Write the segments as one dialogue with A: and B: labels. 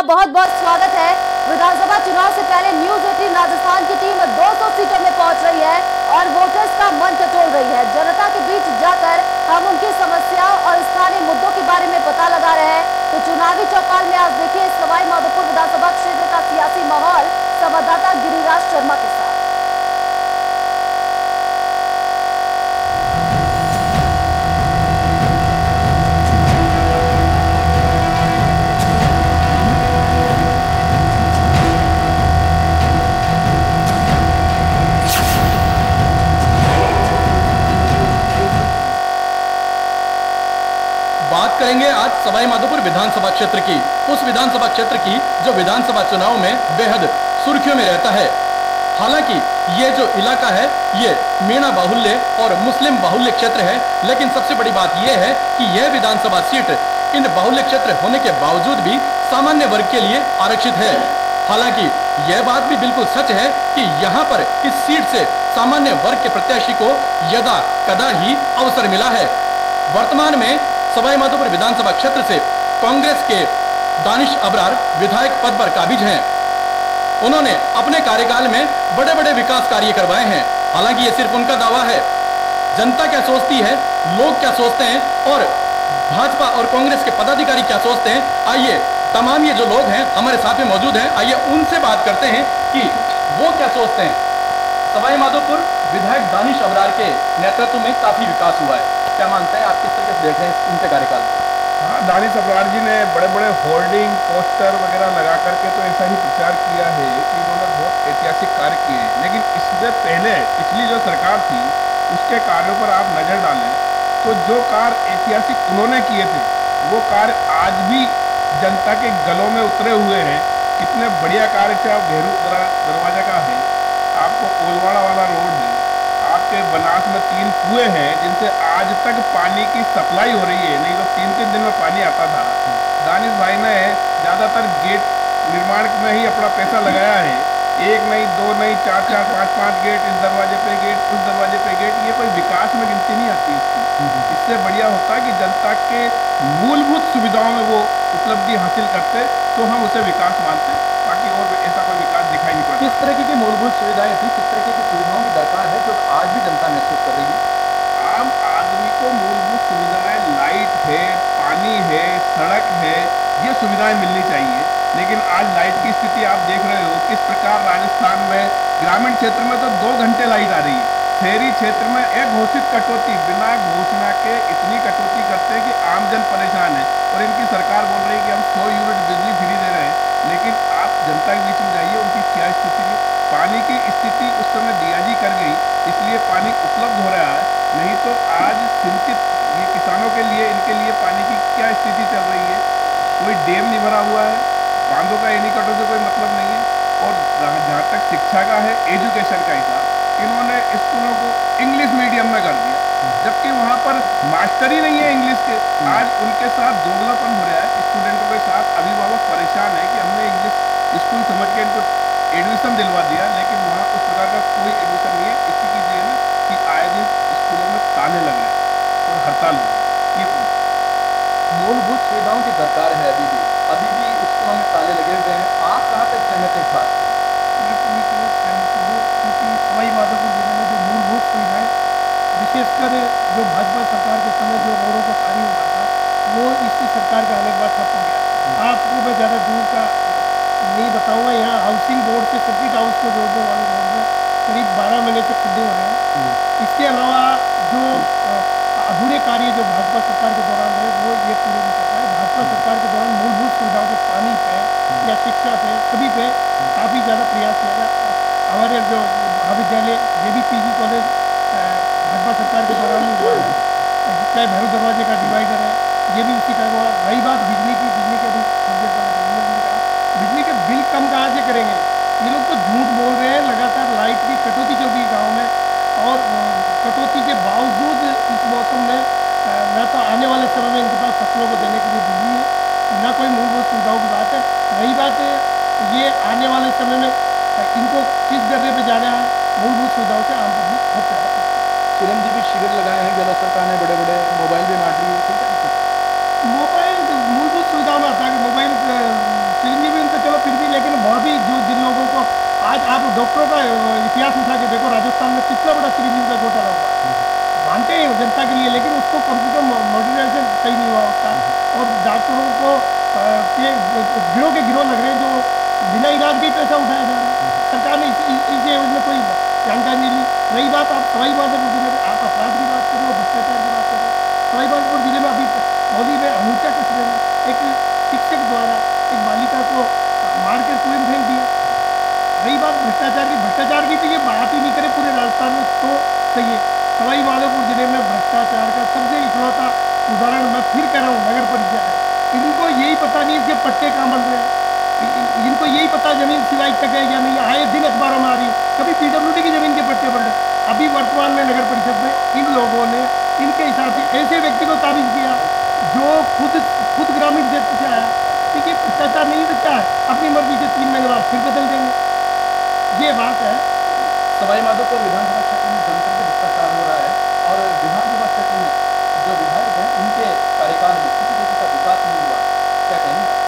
A: बहुत बहुत स्वागत है। विधानसभा चुनाव से पहले न्यूज 18 राजस्थान की टीम 200 सीटों में पहुंच रही है और वोटर्स का मन टटोल रही है। जनता के बीच जाकर हम उनकी समस्याओं और स्थानीय मुद्दों के बारे में पता लगा रहे हैं। तो चुनावी चौपाल में आज देखिए सवाई माधोपुर विधानसभा क्षेत्र का सियासी माहौल संवाददाता गिरिराज शर्मा के साथ।
B: बात करेंगे आज सवाई माधोपुर विधानसभा क्षेत्र की, उस विधानसभा क्षेत्र की जो विधानसभा चुनाव में बेहद सुर्खियों में रहता है। हालांकि ये जो इलाका है ये मीणा बाहुल्य और मुस्लिम बाहुल्य क्षेत्र है, लेकिन सबसे बड़ी बात यह है कि यह विधानसभा सीट इन बाहुल्य क्षेत्र होने के बावजूद भी सामान्य वर्ग के लिए आरक्षित है। हालांकि यह बात भी बिल्कुल सच है कि यहाँ पर इस सीट से सामान्य वर्ग के प्रत्याशी को यदा कदा ही अवसर मिला है। वर्तमान में सवाई माधोपुर विधानसभा क्षेत्र से कांग्रेस के दानिश अबरार विधायक पद पर काबिज हैं। उन्होंने अपने कार्यकाल में बड़े बड़े विकास कार्य करवाए हैं। हालांकि ये सिर्फ उनका दावा है। जनता क्या सोचती है, लोग क्या सोचते हैं और भाजपा और कांग्रेस के पदाधिकारी क्या सोचते हैं, आइए तमाम ये जो लोग हैं हमारे साथ में मौजूद हैं, आइए उनसे बात करते हैं कि वो क्या सोचते हैं। सवाई माधोपुर विधायक दानिश अबरार के नेतृत्व में काफी विकास हुआ है, क्या मानते हैं आप, किस तरीके से देख रहे हैं इनके कार्यकाल में?
C: हाँ, दानिश अबरार जी ने बड़े बड़े होर्डिंग पोस्टर वगैरह लगा करके तो ऐसा ही प्रचार किया है कि इन्होंने बहुत ऐतिहासिक कार्य किए हैं। लेकिन इससे पहले पिछली जो सरकार थी उसके कार्यों पर आप नज़र डालें तो जो कार्य ऐतिहासिक उन्होंने किए थे वो कार्य आज भी जनता के गलों में उतरे हुए हैं। कितने बढ़िया कार्य थे। आप घेरू दरवाजा का है, आपको ओलवाड़ा वाला रोड है, आपके बनास में 3 कुएं हैं जिनसे आज तक पानी की सप्लाई हो रही है। नहीं तो 3-3 दिन में पानी आता था। दानिश भाई ने ज़्यादातर गेट निर्माण में ही अपना पैसा लगाया है। 1 नहीं, 2 नहीं, 4-4, 5-5 गेट, इस दरवाजे पे गेट, उस दरवाजे पे गेट। ये कोई विकास में गिनती नहीं आती इसकी। इससे बढ़िया होता कि जनता के मूलभूत सुविधाओं में वो उपलब्धि हासिल करते तो हम उसे विकास मानते। बाकी और ऐसा कोई विकास दिखाई नहीं पड़ता।
B: किस तरह की मूलभूत सुविधाएं थी, किस तरह की सुविधाओं की दरकार है जो आज भी जनता महसूस कर रही है?
C: आम आदमी को मूलभूत सुविधाएं, लाइट है, पानी है, सड़क है, ये सुविधाएं मिलनी चाहिए। लेकिन आज लाइट की स्थिति आप देख रहे हो किस प्रकार राजस्थान में ग्रामीण क्षेत्र में तो 2 घंटे लाइट आ रही है। शहरी क्षेत्र में एक घोषित कटौती, बिना घोषणा के इतनी कटौती करते हैं कि आमजन परेशान है। और इनकी सरकार बोल रही है कि हम 100 यूनिट बिजली फ्री दे रहे हैं। लेकिन आप जनता के बीच में जाइए, उनकी क्या स्थिति है। पानी की स्थिति उस समय डीआईजी कर गई, इसलिए पानी उपलब्ध हो रहा है। नहीं तो आज सिंचित ये किसानों के लिए, इनके लिए पानी की क्या स्थिति चल रही है। कोई डैम नहीं भरा हुआ है, बांधों का एनीकटों से कोई मतलब नहीं है। और जहाँ तक शिक्षा का है, एजुकेशन का हिसाब, इन्होंने स्कूलों को इंग्लिश मीडियम में कर दिया, जबकि वहाँ पर मास्टर ही नहीं है इंग्लिश के। आज उनके साथ दोगलापन हो रहा है। स्टूडेंटों के साथ अभिभावक परेशान है कि हमने इंग्लिश स्कूल समझ के इनको एडमिशन दिलवा दिया, लेकिन वहाँ उस प्रकार का कोई एडमिशन नहीं है। इसी की देन है कि आए दिन स्कूलों में ताले लग रहे हैं और हड़ताल हो रही है।
B: मूलभूत सुविधाओं की दरकार है, अभी भी स्कूलों में ताले लगे हुए हैं। आप कहाँ तक सहमत हैं इस बात से?
D: मैं पूरी तरह सहमत हूँ, क्योंकि सवाई माधोपुर जिले में जो मूलभूत सुविधाएं, विशेषकर जो भाजपा सरकार के समय जो रोडों का कार्य हुआ था, वो इसी सरकार के आने के बाद ठप हो गया। आपको मैं ज़्यादा दूर का नहीं बताऊंगा। यहाँ हाउसिंग बोर्ड से सर्किट हाउस को जोड़ने वाले रोड में करीब 12 महीने से खड्डे हो रहे हैं। इसके अलावा जो अधूरे कार्य जो भाजपा सरकार के दौरान है वो ये पूरे नहीं कर पाए। भाजपा सरकार के दौरान मूलभूत सुविधाओं के पानी पे या शिक्षा पे सभी पे काफ़ी ज़्यादा प्रयास किया गया। हमारे जो महाविद्यालय JB PG कॉलेज भाजपा सरकार के दौरान ही हुआ है। चाहे भैरू दरवाजे का डिवाइडर है, ये भी उसी टाइम हुआ। रही बात बिजली की, बिजली के अभी सब्जेक्ट पर बिजली के बिल कम कहाँ से करेंगे? ये लोग तो झूठ बोल रहे हैं। लगातार लाइट की कटौती चल रही है गाँव में, और कटौती के बावजूद इस मौसम में न तो आने वाले समय में इनके पास फसलों को देने के लिए बिजली है, न कोई मूलभूत सुविधाओं की बात है। रही बात ये आने वाले समय में इनको किस दर्जे पे जाना है, मूलभूत सुविधाओं से आम पब्लिक बहुत ज़्यादा।
B: चिरंजीवी शिविर लगाए हैं गहलोत सरकार ने, बड़े बड़े मोबाइल भी बांट रही है।
D: मोबाइल मूलभूत सुविधाओं में आता है कि मोबाइल चिरंजीवी डॉक्टरों का इतिहास उठा के देखो, राजस्थान में कितना बड़ा चिरंजीव का घोटाला हुआ है। मानते हैं जनता के लिए, लेकिन उसको कम से कम मॉडर्नाइजेशन सही नहीं हुआ उसका। और डॉक्टरों को गिरोह के गिरोह लग रहे हैं जो बिना इलाज के ही पैसा उठाया जा रहा है। सरकार ने इसे उसमें कोई जानकारी नहीं ली। रही बात आप सवाई माधोपुर जिले में, आप अपराध की बात कर रहे हो, भ्रष्टाचार की बात कर रहे हो। सवाई माधोपुर जिले में अभी मौली में अमूचा कस्बे में एक शिक्षक द्वारा एक बालिका को मार कर कुएं में फेंक दिया। रही बात भ्रष्टाचार की तो ये बात ही नहीं करे पूरे राजस्थान में तो सही है। सवाई माधोपुर जिले में भ्रष्टाचार का सबसे इकलौता उदाहरण मैं फिर कह रहा हूँ, नगर परिषद है। इनको यही पता नहीं इसके पट्टे कहाँ बन रहे हैं, इनको यही पता जमीन सिवाई तक है या नहीं। आए दिन अखबारों में आ रही है, कभी पीडब्ल्यूडी की जमीन के पट्टे बन रहे। अभी वर्तमान में नगर परिषद में इन लोगों ने इनके हिसाब से ऐसे व्यक्ति को ताबीज किया जो खुद ग्रामीण क्षेत्र से आया। देखिए भ्रष्टाचार नहीं तो क्या है, अपनी मर्जी से 3 महीने बाद फिर बदल देंगे, ये बात है।
B: सवाई माधोपुर विधानसभा क्षेत्र में जमकर के भ्रष्टाचार हो रहा है और विधानसभा क्षेत्र में जो विधायक हैं उनके कार्यकाल में किसी तरीके का विकास नहीं हुआ, क्या कहेंगे आप?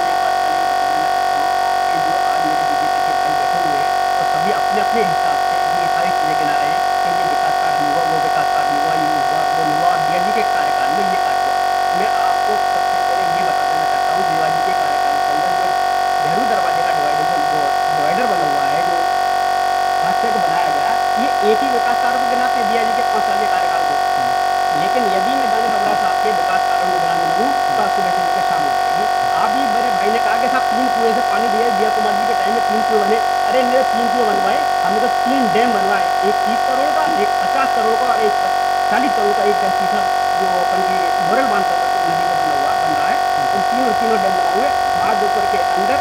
E: एक बात पहले बताना चाहता हूँ कि जो आज मेरे बीजेपी के भाई बैठे हुए हैं और सभी अपने अपने हिसाब से ये सारी चीज़ें गिना रहे हैं कि ये विकास कार्य नहीं हुआ, वो विकास कार्य नहीं हुआ, ये हुआ वो नहीं हुआ, और दिया जी के कार्यकाल में ये कार्य हुआ। मैं आपको सबसे पहले ये बता देना चाहता हूँ, दिया जी के कार्यकाल के अंदर जो नेहरू दरवाजे का डिवाइडर बना हुआ है, जो रास्ते को बनाया गया, ये एक ही विकास कार्य को गिनाते दिया जी के 5 साल के कार्यकाल को। लेकिन यदि मैं दानिश अब्रार साहब के विकास कार्यों को गिनाने लगूँ तो आज सुबह से लेकर शाम हो जाएगी। आप भी मेरे भाई ने कहा कि साहब 3 कुएं से पानी दिया कुमार जी के टाइम में 3 कुएं बने। अरे मेरे 3 कुएं बनवाए, हमने तो 3 डैम बनवाए, एक 30 करोड़ का, एक 50 करोड़ का और एक 40 करोड़ का, एक तीसरा जो अपन की मोरल बांध नदी में बन रहा है। तो तीनों डैम बना हुए माधोपुर के अंदर।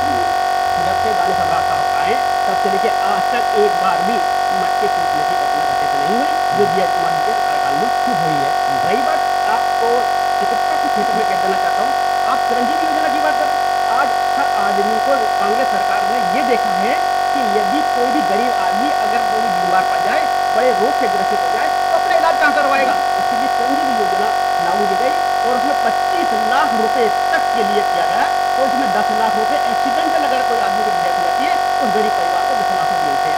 E: जब से दानिश अब्रार साहब आए तब से लेके आज तक एक बार भी मटके फूटने की घटना घटित नहीं हुई, जो दिया कुमार जी के कार्यकाल में खूब हुई है। रही बात आपको चिकित्सा के क्षेत्र में कह देना चाहता हूँ, आप चिरंजीवी योजना की बात करें, आज हर आदमी को कांग्रेस सरकार ने ये देखा है कि यदि कोई भी गरीब आदमी अगर कोई बीमार पड़ जाए, बड़े रोग से ग्रसित हो जाए, तो अपना इलाज कहाँ करवाएगा। उसके लिए चिरंजीवी योजना लागू की गई और उसमें 25 लाख रुपए तक के लिए किया गया और उसमें 10 लाख रुपए एक्सीडेंटल अगर कोई आदमी की डेथ हो जाती है तो उस गरीब परिवार को 10 लाख रुपए मिलते हैं।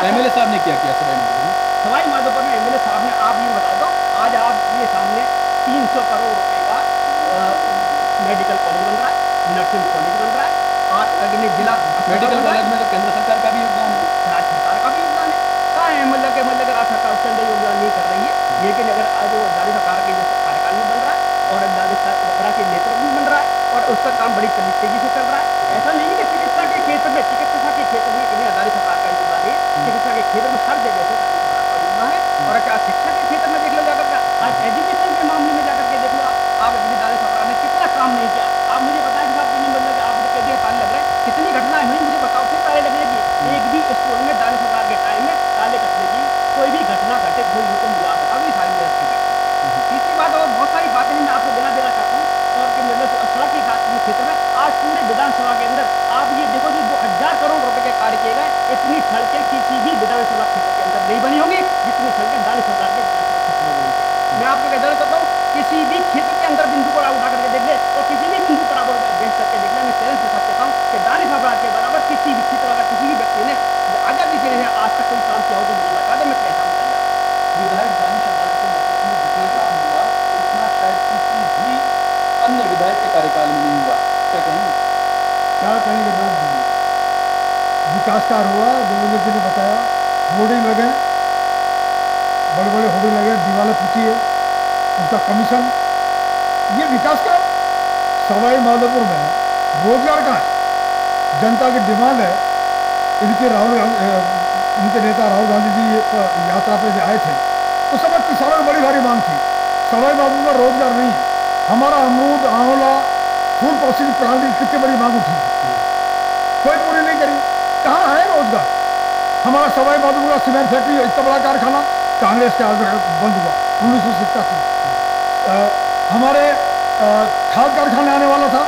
B: एमएलए साहब ने क्या किया सवाई माधोपुर में?
E: सवाई माधोपुर में एमएलए साहब ने, आप ये बता दो, आज आपके सामने 300 करोड़ रुपए का मेडिकल कॉलेज बन रहा है, नर्सिंग कॉलेज बन रहा है और अगले जिला
B: मेडिकल कॉलेज में तो केंद्र सरकार का भी योगदान है,
E: राज्य सरकार का भी योगदान है। कहाँ है एमएलए के राज्य सरकार उसके अंदर योगदान नहीं कर रही है। लेकिन अगर आज वो राज्य सरकार के कार्यकाल में बन रहा है और राज्य सरकार के नेतृत्व में बन रहा है और उसका काम बड़ी तेजी से चल रहा है। ऐसा नहीं है कि चिकित्सा के क्षेत्र में राज्य सरकार का योगदान है, चिकित्सा के क्षेत्र में हर जगह से राज्य सरकार का योगदान है। और क्या शिक्षा के क्षेत्र में देख लो जाकर के, आज एजुकेशन के मामले में जाकर के देख लो आप राज्य सरकार ने कितना काम नहीं किया। आप मुझे बताएं कि साहब नहीं मतलब आप कह दिए ताले लग रहे हैं, कितनी घटनाएं हुई मुझे बताओ, फिर ताले लगने की। एक भी स्कूल में राज्य सरकार के टाइम में ताले कटने की कोई भी घटना घटित हुई हो तो मुझे आप बताओ, ये सारी मेहनत की घटना। तीसरी बात और बहुत सारी बातें मैं आपको गिना देना चाहता हूँ और कि मतलब सड़क के क्षेत्र में आज पूरे विधानसभा के अंदर आप ये देखो जो 2000 करोड़ रुपए के कार्य किए गए, इतनी सड़कें किसी भी विधानसभा क्षेत्र के अंदर नहीं बनी होंगी जितनी सड़कें दानिश सरकार के विधानसभा क्षेत्र में बनी थी। मैं आपको कहना चाहता हूँ किसी भी क्षेत्र के अंदर बिंदु को उठा करके देख ले और किसी भी बिंदु पर आप बेच करके देख ले, मैं चैलेंज के साथ कहता हूँ कि दानिश सरकार के बराबर किसी भी क्षेत्र अगर किसी भी व्यक्ति ने आजादी से आज तक कोई काम किया हो तो मुझे बता दे, मैं कैसा बताया।
B: विधायक दानिश अब्रार के नेतृत्व में जितना काम हुआ उतना शायद किसी भी अन्य विधायक के कार्यकाल में नहीं हुआ, क्या कहेंगे?
F: क्या कहेंगे बात बोलिए। विकास कार्य हुआ, देवेंद्र जी ने बताया, होर्डिंग लगे, बड़े बड़े होर्डिंग लगे, दीवारें पुती है, उसका कमीशन, ये विकास का। सवाई माधोपुर में रोजगार का है, जनता की डिमांड है। इनके नेता राहुल गांधी जी यात्रा पे आए थे तो सब किसानों की बड़ी भारी मांग थी। सवाई माधोपुर में रोजगार नहीं है। हमारा अमरूद, आंवला, फूल प्रोसेसिंग प्लांट की कितनी बड़ी मांग उठी, कोई पूरी नहीं करी। कहाँ है रोजगार? हमारा सवाई माधोपुर का सीमेंट फैक्ट्री इतना बड़ा कारखाना कांग्रेस के आगे बंद हुआ 1987। हमारे खाद कारखाने आने वाला था,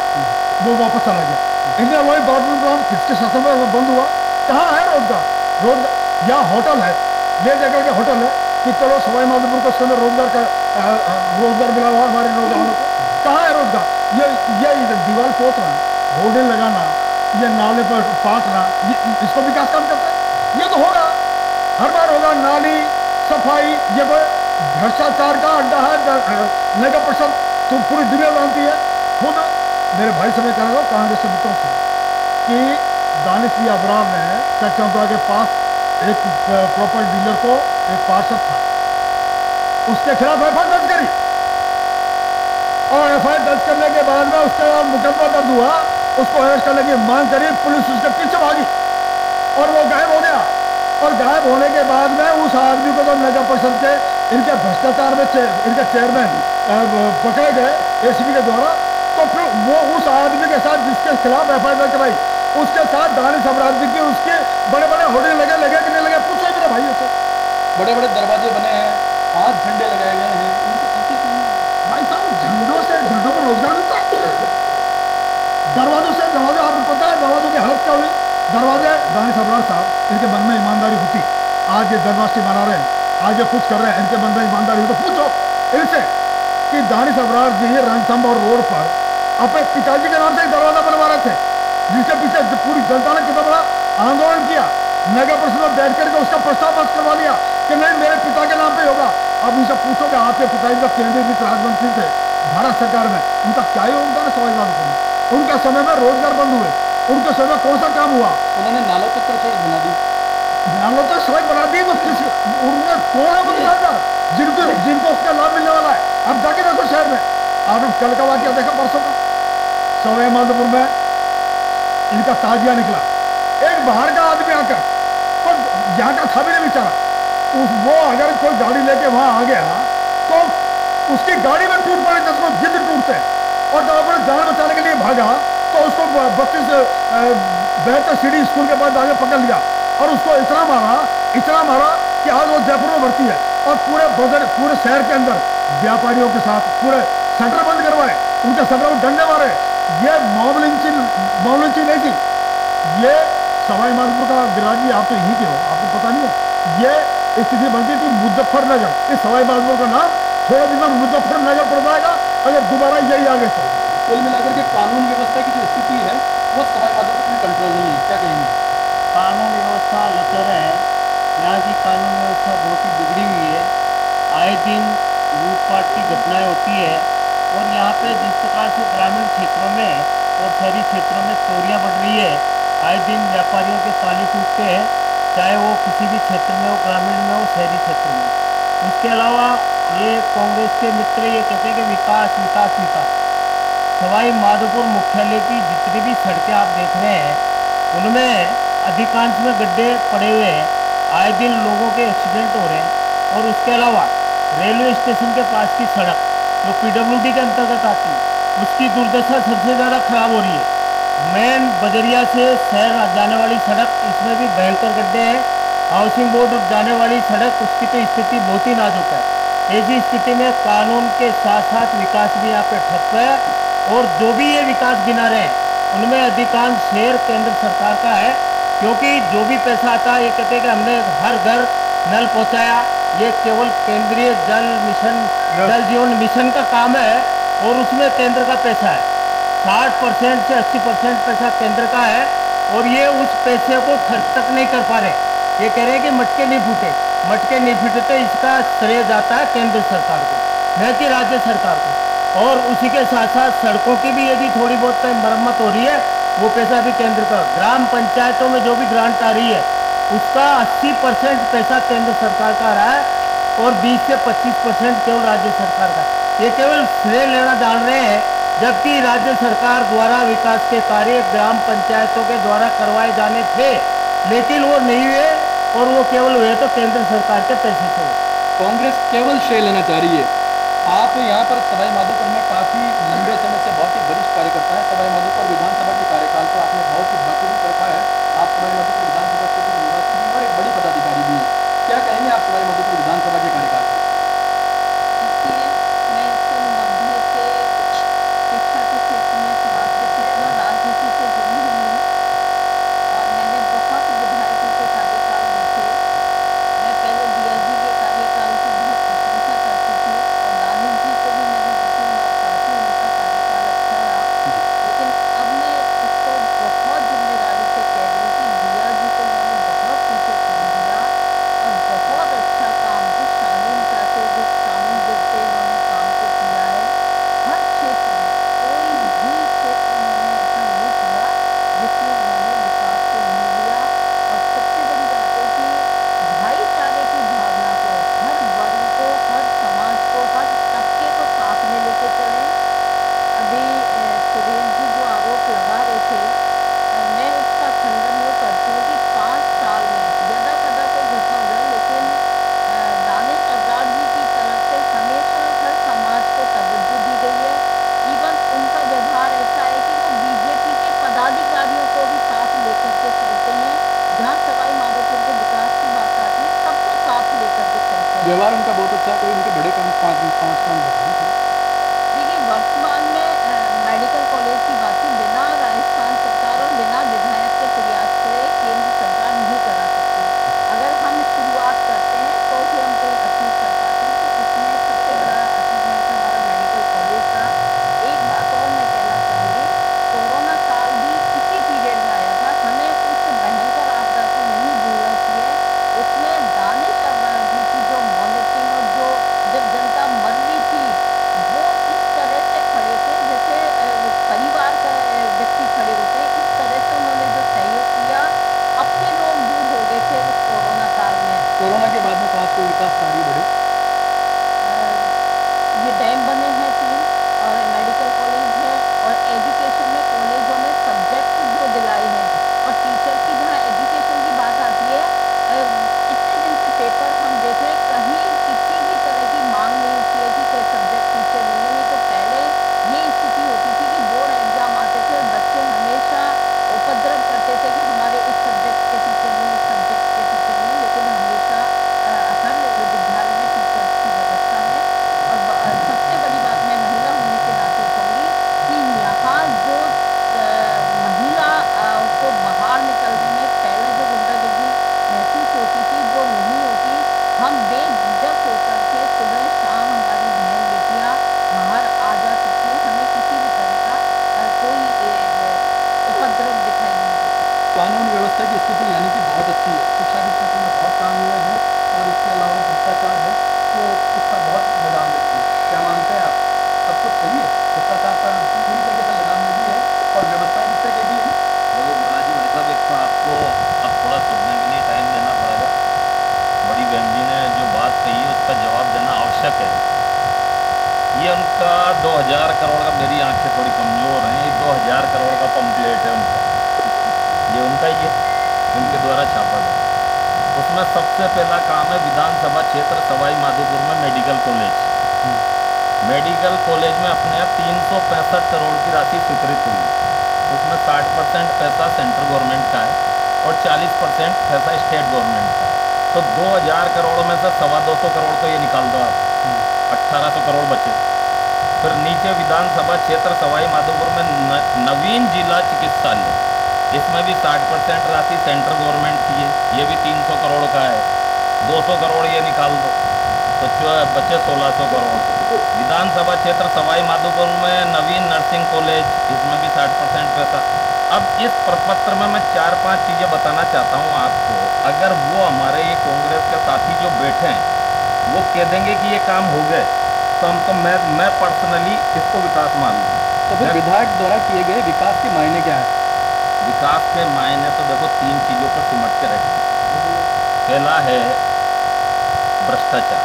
F: वो वापस चला गया। इंडिया ऑयल गवर्नमेंट प्लांट किसके शासन में वो बंद हुआ। कहाँ है रोजगार? या होटल है, ले जाकर के होटल है कि चलो सवाई माधोपुर को उसके अंदर रोजगार मिला हुआ हमारे नौजवानों को। कहाँ है रोजगार? ये दीवार पोतना, होर्डिंग लगाना, ये नाले पर पाटना, इसको विकास काम करता है। ये तो होगा, हर बार होगा। नाली सफाई, ये कोई भ्रष्टाचार का अड्डा है नगर परिषद, तो पूरी दुनिया जानती है। खुद मेरे भाई से मैं कह रहा हूँ कांग्रेस के मित्रों से कि दानिश अबरार ने चकचौंतरा के पास एक प्रॉपर्टी डीलर को, एक पार्षद था, उसके खिलाफ एफआईआर दर्ज करी, और एफआईआर दर्ज करने के बाद में उसके मुकदमा दर्ज हुआ, उसको अरेस्ट करने की मांग करी, पुलिस उसके पीछे भागी और वो गायब हो गया। और गायब होने के बाद में उस आदमी को तो नगर परिषद के इनके भ्रष्टाचार में इनके चेयरमैन पकड़े गए एसीबी के द्वारा, तो फिर वो उस आदमी के साथ जिसके खिलाफ एफआईआर दर्ज कराई, उसके साथ दानिश अबरार जी की उसके बड़े बड़े होर्डिंग लगे कि नहीं लगे, पूछो मेरे भाइयों से।
B: बड़े बड़े दरवाजे बने हैं, 5 झंडे लगाए गए हैं, इनको संकेत नहीं है।
F: भाई साहब, झंडों को रोजगार मिलता है, दरवाजों से दरवाजे, आपको पता है दरवाजों की हालत क्या हुई? दरवाजे, दानिश अबरार साहब, इनके मन में ईमानदारी होती, आज ये जन्माष्टमी मना रहे हैं, आज ये कुछ कर रहे हैं, इनके मन में ईमानदारी हो तो पूछो इनसे कि दानिश अबरार जी रणथंभौर रोड पर अपने पिताजी के नाम से एक दरवाजा बनवा रहे थे, जिसके पीछे पूरी जनता ने कितना बड़ा आंदोलन किया, नगर परिषद में बैठ करके उसका प्रस्ताव पास करवा लिया कि नहीं मेरे पिता के नाम पे होगा। अब उनसे पूछो कि आपके पिताजी का केंद्रीय वित्त राज्य मंत्री थे भारत सरकार में, उनका क्या योगदान है समाजवाद में? उनके समय में रोजगार बंद हुए, उनके समय में कौन सा काम हुआ?
B: उन्होंने नालों तक पर सड़क बना दी,
F: नालों तक सड़क बना दी, तो किस उनमें कौन है वो जिनको उसका लाभ मिलने वाला है? अब जाके देखो शहर में, आपने कल का वाक्य देखा परसों का, सवाई माधोपुर में इनका ताजिया निकला, एक बाहर का आदमी आकर, तो यहाँ का था भी नहीं बेचारा, वो अगर कोई गाड़ी लेके वहां आ गया तो उसकी गाड़ी में टूट पड़े, जिसको जिद टूटते, और जब अपने जान बचाने के लिए भागा तो उसको 32 सीढ़ी स्कूल के बाद आगे पकड़ लिया और उसको इतना मारा कि आज वो जयपुर में भर्ती है। और पूरे शहर के अंदर व्यापारियों के साथ पूरे शटर बंद करवाए, उनके शटर में डंडे मारे। ये मॉब लिंचिंग नहीं थी, ये सवाई माधोपुर का गिरिराज जी, आप तो यहीं के हो, आपको पता नहीं है, ये स्थिति बनती थी मुजफ्फरनगर। इस सवाई माधोपुर का नाम थोड़े दिन में मुजफ्फरनगर पड़ जाएगा अगर दोबारा यही आगे तो।
B: कुल मिलाकर के कानून व्यवस्था की जो स्थिति है वो सवाई माधोपुर में कंट्रोल नहीं है, क्या कहेंगे?
E: कानून व्यवस्था लचर है, यहाँ की कानून व्यवस्था बहुत ही बिगड़ी हुई है, आए दिन लूटपाट की घटनाएं होती है, और यहाँ पे जिस प्रकार से ग्रामीण क्षेत्रों में और शहरी क्षेत्रों में चोरियाँ बढ़ रही है, आए दिन व्यापारियों के ताले टूटते हैं, चाहे वो किसी भी क्षेत्र में हो, ग्रामीण में हो, शहरी क्षेत्र में। उसके अलावा ये कांग्रेस के मित्र ये कहते हैं कि विकास विकास विकास। सवाई माधोपुर मुख्यालय की जितनी भी सड़कें आप देख रहे हैं उनमें अधिकांश में गड्ढे पड़े हुए हैं, आए दिन लोगों के एक्सीडेंट हो रहे हैं। और उसके अलावा रेलवे स्टेशन के पास की सड़क जो पीडब्ल्यूडी के अंतर्गत आती है उसकी दुर्दशा सबसे ज़्यादा खराब हो रही है। मेन बजरिया से शहर जाने वाली सड़क, इसमें भी भयंकर गड्ढे हैं। हाउसिंग बोर्ड जाने वाली सड़क, उसकी तो स्थिति बहुत ही नाजुक है। ऐसी स्थिति में कानून के साथ साथ विकास भी यहाँ पे ठप्प है, और जो भी ये विकास गिना रहे हैं उनमें अधिकांश शेयर केंद्र सरकार का है, क्योंकि जो भी पैसा आता है ये कहते हैं कि हमने हर घर नल पहुँचाया, ये केवल केंद्रीय जल मिशन, जल जीवन मिशन का काम है, और उसमें केंद्र का पैसा है। 60% से 80% पैसा केंद्र का है, और ये उस पैसे को खर्च तक नहीं कर पा रहे। ये कह रहे हैं कि मटके नहीं फूटते, इसका श्रेय जाता है केंद्र सरकार को, न कि राज्य सरकार को। और उसी के साथ साथ सड़कों की भी यदि थोड़ी बहुत कहीं मरम्मत हो रही है, वो पैसा भी केंद्र का। ग्राम पंचायतों में जो भी ग्रांट आ रही है उसका 80% पैसा केंद्र सरकार का आ रहा है, और 20 से 25% केवल राज्य सरकार का। ये केवल श्रेय लेना जान रहे हैं, जबकि राज्य सरकार द्वारा विकास के कार्य ग्राम पंचायतों के द्वारा करवाए जाने थे, लेकिन वो नहीं हुए, और वो केवल हुए तो केंद्र सरकार के पैसे से।
B: कांग्रेस केवल श्रेय लेना चाह रही है। आप यहाँ पर सवाई माधोपुर में काफ़ी लंबे समय से बहुत ही वरिष्ठ कार्यकर्ता हैं। सवाई माधोपुर विधानसभा के कार्यकाल को आपने बहुत ही बखूबी रखा है। आप सवाई माधोपुर विधानसभा क्षेत्र के निवासी भी और एक बड़ी पदाधिकारी भी हैं। क्या कहेंगे आप सवाई माधोपुर विधानसभा के कार्यकाल को?
G: देखिए, मैं सन 90 से शिक्षा के क्षेत्र में, समाज के क्षेत्र में, राजनीति से जुड़ी हुई हूँ, और मैंने बहुत विधायकों के कार्यकाल देखे। मैं पहले दिया जी के कार्यकाल की बहुत प्रशंसा करती थी, और दानिश जी को भी मैंने 2-3 बार कहा कि उनका कार्यकाल अच्छा रहा, लेकिन अब मैं उसको
B: व्यवहार उनका बहुत अच्छा है, कोई उनके बड़े काम पाँच काम बताएं।
G: देखिए, वर्तमान में मेडिकल कॉलेज की बात की बिना राजस्थान सरकार और बिना विधायक के प्रयास से केंद्र सरकार नहीं करा सकती। अगर हम शुरुआत करते हैं तो ही हम कहीं अचीव कर पाते हैं। तो इसमें सबसे बड़ा अचीवमेंट हमारा मेडिकल कॉलेज का। एक बात और मैं कहना चाहूँगी, कोरोना काल भी इसी पीरियड में आया था। हमें उस भयंकर आपदा को नहीं भूलना चाहिए। उसमें दानिश अवराजी की जो मॉनिटरिंग और जो जब जनता मर रही थी, वो इस तरह से खड़े थे जैसे परिवार का व्यक्ति खड़े होते हैं। इस तरह से उन्होंने जो सहयोग किया, अपने लोग दूर हो गए थे उस कोरोना काल में।
B: कोरोना के बाद में 5 कोई विकास कार्य बढ़े।
G: ये डैम बने हैं 3 और मेडिकल कॉलेज है और एजुकेशन में कॉलेजों में सब्जेक्ट जो दिलाए हैं और टीचर की जहाँ एजुकेशन की बात आती है, इतने दिन से पेपर हम देख रहे हैं, कहीं किसी भी तरह की मांग नहीं उठी है कि कोई सब्जेक्ट टीचर नहीं है। नहीं तो पहले ये स्थिति होती थी कि बोर्ड एग्जाम आते थे और बच्चे हमेशा उपद्रव करते थे कि हमारे इस सब्जेक्ट के टीचर नहीं, इस सब्जेक्ट के टीचर नहीं। लेकिन हमेशा हर विद्यालय में टीचर्स की व्यवस्था है। और सबसे बड़ी बात मैं महिला होने के नाते कहूँगी कि यहाँ जो महिला को बाहर निकलने में पहले जो गुंडागर्दी महसूस होती थी वो नहीं होती। हम बेझिझक होकर के सुबह शाम हमारी बहन बेटियाँ बाहर आ जा सकती हैं। हमें किसी भी तरह का कोई उपद्रव दिखाई नहीं देता।
B: कानून व्यवस्था की स्थिति यानी कि बहुत अच्छी है, शिक्षा के क्षेत्र में बहुत काम हुए हैं और इसके अलावा भ्रष्टाचार है वो उसका बहुत लगाम लगी है। क्या मानते हैं आप? सब कुछ सही है, भ्रष्टाचार पर पूरी तरीके से लगाम लगी है और व्यवस्थाएं किस तरह की है?
H: देखो राजीव भाई साहब, एक तो आपको अब थोड़ा सोचने के लिए टाइम देना पड़ेगा। बड़ी बहन जी ने जो बात कही है उसका जवाब देना आवश्यक है। ये उनका 2000 करोड़ का, मेरी आंखें थोड़ी कमज़ोर हैं, ये 2000 करोड़ का पम्पलेट है उनका, ये उनका ही है, उनके द्वारा छापा गया। उसमें सबसे पहला काम है विधानसभा क्षेत्र सवाई माधोपुर में मेडिकल कॉलेज। मेडिकल कॉलेज में अपने यहाँ 365 करोड़ की राशि स्वीकृत हुई। उसमें 60% पैसा सेंट्रल गवर्नमेंट का है और 40% पैसा स्टेट गवर्नमेंट का है। तो 2000 करोड़ में से 225 करोड़ तो ये निकाल दो आप, 1800 करोड़ बचे। फिर नीचे विधानसभा क्षेत्र सवाई माधोपुर में नवीन जिला चिकित्सालय, इसमें भी 60% राशि सेंट्रल गवर्नमेंट की है, ये भी 300 करोड़ का है। 200 करोड़ ये निकाल दो तो बचे 1600 करोड़। विधानसभा क्षेत्र सवाई माधोपुर में नवीन नर्सिंग कॉलेज, इसमें भी 60% पैसा। अब इस प्रपत्र में मैं 4-5 चीज़ें बताना चाहता हूँ आपको। अगर वो हमारे ये कांग्रेस के साथी जो बैठे हैं वो कह देंगे कि ये काम हो गए तो हम तो मैं पर्सनली इसको विकास मान लूँ।
B: तो फिर विधायक द्वारा किए गए विकास के मायने क्या है?
H: विकास के मायने तो देखो 3 चीज़ों पर सिमट के रखें। पहला है भ्रष्टाचार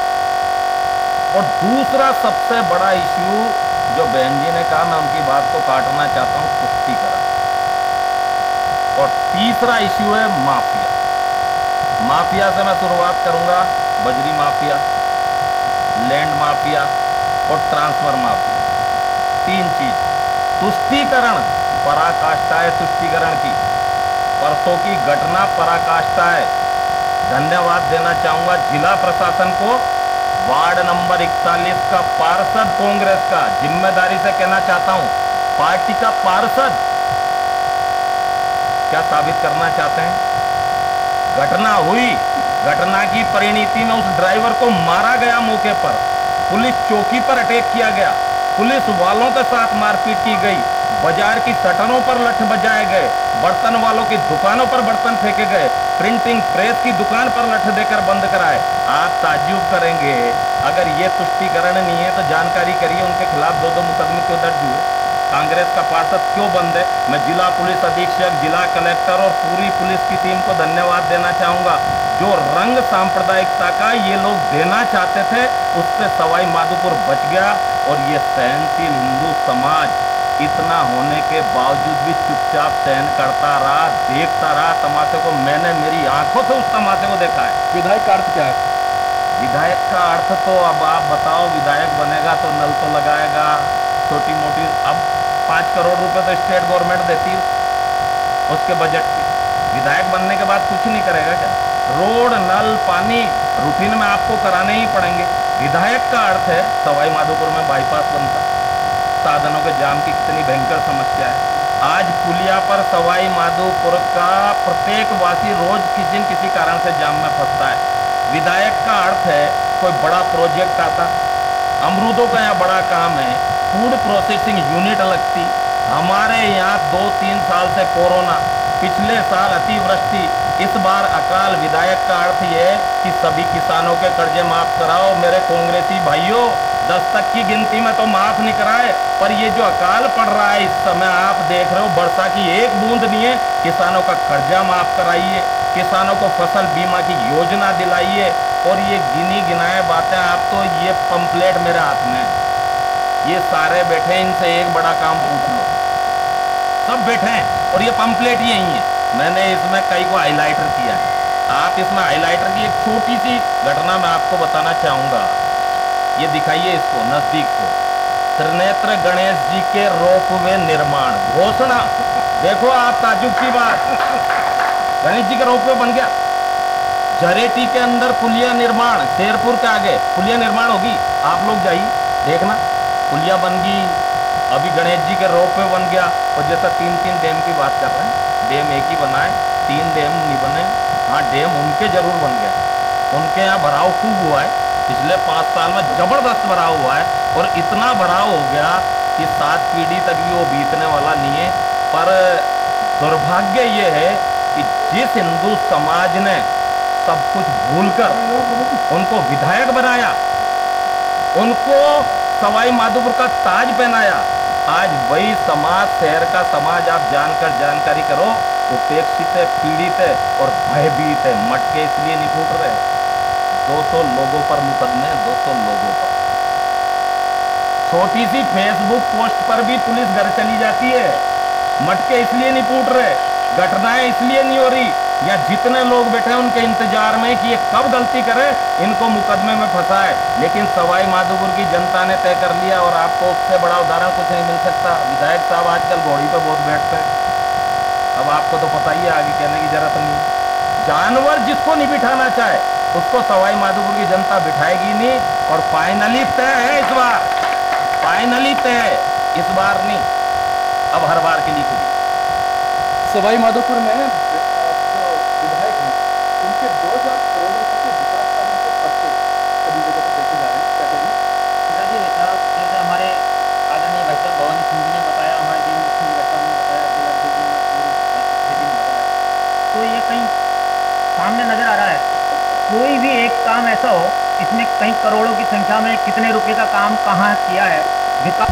H: और दूसरा सबसे बड़ा इश्यू जो बहन जी ने कहा, मैं उनकी बात को काटना चाहता हूँ, तुष्टीकरण। और तीसरा इश्यू है माफिया। माफिया से मैं शुरुआत करूंगा, बजरी माफिया, लैंड माफिया और ट्रांसफर माफिया। 3 चीज। तुष्टीकरण पराकाष्ठा है, तुष्टीकरण की परसों की घटना पराकाष्ठा है। धन्यवाद देना चाहूंगा जिला प्रशासन को। वार्ड नंबर 41 का पार्षद कांग्रेस का, जिम्मेदारी से कहना चाहता हूं, पार्टी का पार्षद क्या साबित करना चाहते हैं? घटना हुई, घटना की परिणति में उस ड्राइवर को मारा गया मौके पर, पुलिस चौकी पर अटैक किया गया, पुलिस वालों के साथ मारपीट की गई, बाजार की शटरों पर लठ बजाए गए, बर्तन वालों की दुकानों पर बर्तन फेंके गए, प्रिंटिंग प्रेस की दुकान पर लठ देकर बंद कराए। आप ताज्जुब करेंगे, अगर ये तुष्टीकरण नहीं है तो जानकारी करिए उनके खिलाफ 2-2 मुकदमे क्यों दर्ज हुए? कांग्रेस का पार्षद क्यों बंद है? मैं जिला पुलिस अधीक्षक, जिला कलेक्टर और पूरी पुलिस की टीम को धन्यवाद देना चाहूंगा। जो रंग सांप्रदायिकता का ये लोग देना चाहते थे उससे सवाई माधोपुर बच गया। और ये सहनशील हिंदू समाज इतना होने के बावजूद भी चुपचाप सहन करता रहा, देखता रहा तमाशे को। मैंने मेरी आंखों से उस तमाशे को देखा है।
B: विधायक का अर्थ क्या है?
H: विधायक का अर्थ तो अब आप बताओ, विधायक बनेगा तो नल तो लगाएगा, छोटी मोटी। अब 5 करोड़ रुपए तो स्टेट गवर्नमेंट देती है उसके बजट की। विधायक बनने के बाद कुछ नहीं करेगा क्या? रोड, नल, पानी, रूटीन में आपको कराने ही पड़ेंगे। विधायक का अर्थ है सवाई माधोपुर में बाईपास बनता, साधनों के जाम की कितनी भयंकर समस्या है। आज पुलिया पर सवाई माधोपुर का प्रत्येक वासी रोज किसी न किसी कारण से जाम में फंसता है। विधायक का अर्थ है कोई बड़ा प्रोजेक्ट आता, अमरूदों का यहाँ बड़ा काम है, फूड प्रोसेसिंग यूनिट लगती। हमारे यहाँ 2-3 साल से कोरोना, पिछले साल अतिवृष्टि, इस बार अकाल। विधायक का अर्थ ये है कि सभी किसानों के कर्जे माफ कराओ। मेरे कांग्रेसी भाइयों, 10 तक की गिनती में तो माफ नहीं कराए, पर ये जो अकाल पड़ रहा है इस समय आप देख रहे हो, वर्षा की एक बूंद नहीं है। किसानों का कर्जा माफ कराइए, किसानों को फसल बीमा की योजना दिलाइए। और ये गिनी गिनाए बातें, आप तो ये पंपलेट मेरे हाथ में, ये सारे बैठे, इनसे एक बड़ा काम पूछ लो, सब बैठे हैं और ये पंपलेट यही है। मैंने इसमें कई को हाईलाइटर किया है। आप इसमें हाईलाइटर की एक छोटी सी घटना मैं आपको बताना चाहूंगा। ये दिखाइए इसको नजदीक को, त्रिनेत्र गणेश जी के रोपवे निर्माण घोषणा। देखो आप, ताजुब की बात, गणेश जी का रोपवे बन गया। झरेटी के अंदर पुलिया निर्माण, शेरपुर के आगे पुलिया निर्माण होगी, आप लोग जाइए देखना, पुलिया बन गई। अभी गणेश जी के रोपवे बन गया। और जैसा 3-3 डैम की बात कर रहे हैं, डैम एक ही बना है, 3 डैम नहीं बने। हाँ, डैम उनके जरूर बन गए, उनके यहाँ भराव खूब हुआ है, पिछले 5 साल में जबरदस्त भराव हुआ है। और इतना भराव हो गया कि 7 पीढ़ी तक भी वो बीतने वाला नहीं है। पर दुर्भाग्य ये है कि जिस हिंदू समाज ने सब कुछ भूलकर उनको विधायक बनाया, उनको सवाई माधोपुर का ताज पहनाया, आज वही समाज, शहर का समाज, आप जानकर जानकारी करो, उपेक्षित है, पीड़ित है और भयभीत है। मटके इसलिए नहीं फूट रहे, 200 लोगों पर मुकदमे, 200 लोगों पर। छोटी सी फेसबुक पोस्ट पर भी पुलिस घर चली जाती है। मटके इसलिए नहीं फूट रहे, घटनाएं इसलिए नहीं हो रही, या जितने लोग बैठे हैं उनके इंतजार में कि ये कब गलती करे, इनको मुकदमे में फंसाए। लेकिन सवाई माधोपुर की जनता ने तय कर लिया। और आपको उससे बड़ा उदाहरण कुछ नहीं मिल सकता। विधायक साहब आजकल घोड़ी पे बहुत बैठते हैं, अब आपको तो पता ही है, आगे कहने की जरूरत नहीं। जानवर जिसको नहीं बिठाना चाहे उसको सवाई माधोपुर की जनता बिठाएगी नहीं। और फाइनली तय है इस बार, फाइनली तय है इस बार नहीं, अब हर बार के लिए खुली।
B: सवाई माधोपुर में जो विधायक हैं उनके 2000 करोड़ रुपए के विकास कार्यों के पर्चे सभी जगह पर देखे जा रहे हैं, क्या कहेंगे?
E: जी साहब, जैसे हमारे आदरणीय भाई साहब भवानी सिंह जी ने बताया, हमारे देव लक्ष्मी गढ़वाल ने बताया, जी ने बताया, तो ये कहीं सामने नजर आ रहा है। कोई भी एक काम ऐसा हो इसमें कई करोड़ों की संख्या में कितने रुपए का काम कहाँ किया है, विकास